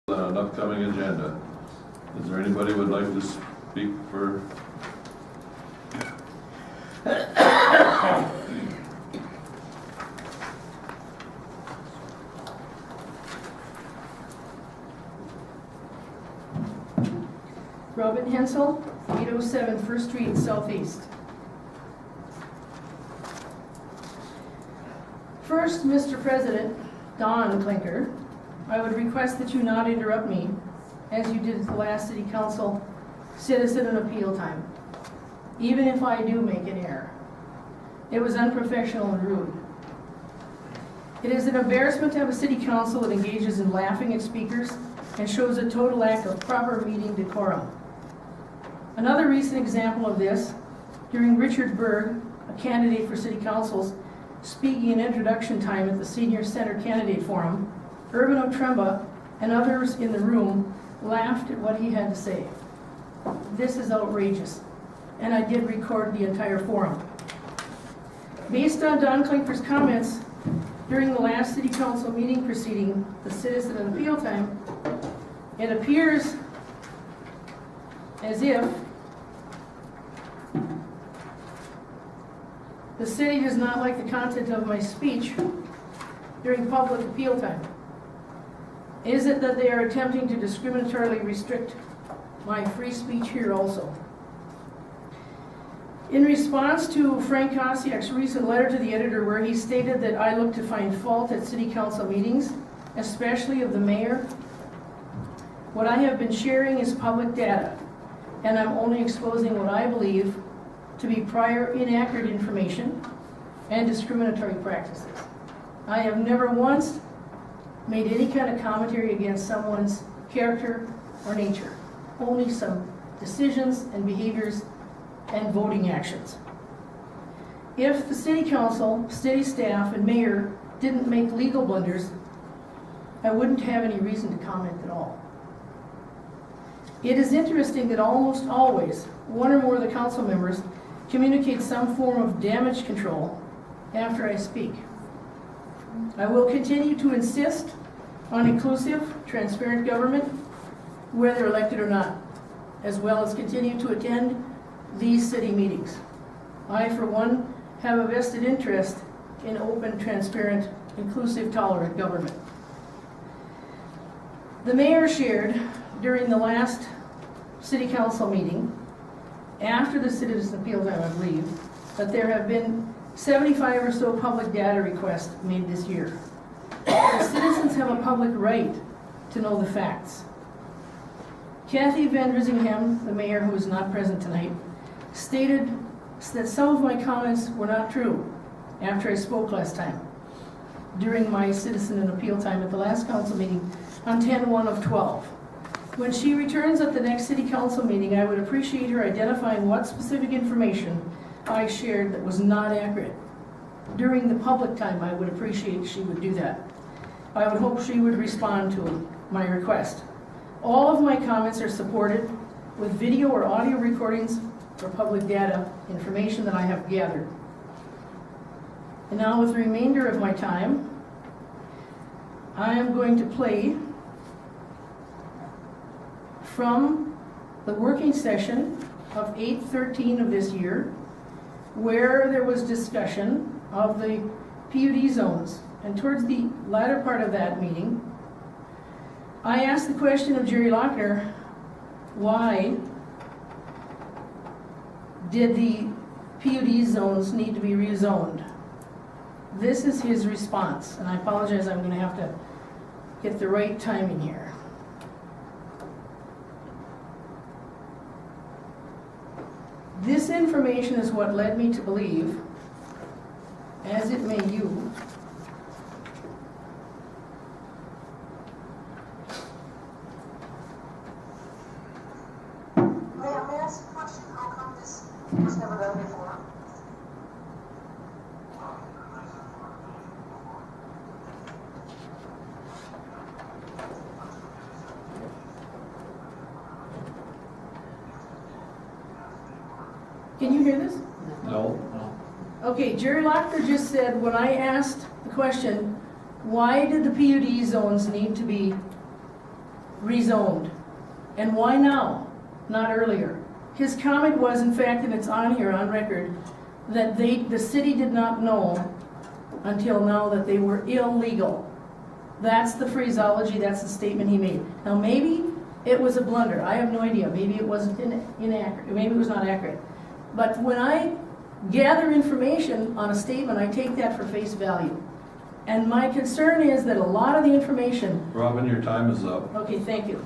An upcoming agenda. Is there anybody who would like to speak for? Robin Hensel, 807 First Street Southeast. First, Mr. President, Don Clinker, I would request that you not interrupt me as you did at the last City Council citizen and appeal time, even if I do make an error. It was unprofessional and rude. It is an embarrassment to have a City Council that engages in laughing at speakers and shows a total lack of proper meeting decorum. Another recent example of this, during Richard Berg, a candidate for City Council's speaking in introduction time at the Senior Center Candidate Forum, Urban Otremba and others in the room laughed at what he had to say. This is outrageous, and I did record the entire forum. Based on Don Klinker's comments during the last City Council meeting preceding the citizen and appeal time, it appears as if the city does not like the content of my speech during public appeal time. Is it that they are attempting to discriminatorily restrict my free speech here also? In response to Frank Kosiak's recent letter to the editor where he stated that I look to find fault at City Council meetings, especially of the mayor, what I have been sharing is public data, and I'm only exposing what I believe to be prior inaccurate information and discriminatory practices. I have never once made any kind of commentary against someone's character or nature, only some decisions and behaviors and voting actions. If the City Council, city staff, and mayor didn't make legal blunders, I wouldn't have any reason to comment at all. It is interesting that almost always, one or more of the council members communicate some form of damage control after I speak. I will continue to insist on inclusive, transparent government, whether elected or not, as well as continue to attend these city meetings. I, for one, have a vested interest in open, transparent, inclusive, tolerant government. The mayor shared during the last City Council meeting, after the citizen appeal time, I believe, that there have been 75 or so public data requests made this year. The citizens have a public right to know the facts. Kathy Van Risingham, the mayor who is not present tonight, stated that some of my comments were not true after I spoke last time during my citizen and appeal time at the last council meeting on 10/1/12. When she returns at the next City Council meeting, I would appreciate her identifying what specific information I shared that was not accurate. During the public time, I would appreciate she would do that. I would hope she would respond to my request. All of my comments are supported with video or audio recordings or public data information that I have gathered. And now with the remainder of my time, I am going to play from the working session of 8/13 of this year, where there was discussion of the PUD zones. And towards the latter part of that meeting, I asked the question of Jerry Lochner, why did the PUD zones need to be rezoned? This is his response, and I apologize, I'm going to have to get the right timing here. This information is what led me to believe, as it may you, May I ask a question? How come this was never done before? Can you hear this? No. Okay, Jerry Lochner just said, when I asked the question, why did the PUD zones need to be rezoned. And why now, not earlier? His comment was, in fact, and it's on here on record, that the city did not know until now that they were illegal. That's the phraseology, that's the statement he made. Now, maybe it was a blunder, I have no idea, maybe it wasn't inaccurate, maybe it was not accurate. But when I gather information on a statement, I take that for face value. And my concern is that a lot of the information, Robin, your time is up. okay, thank you.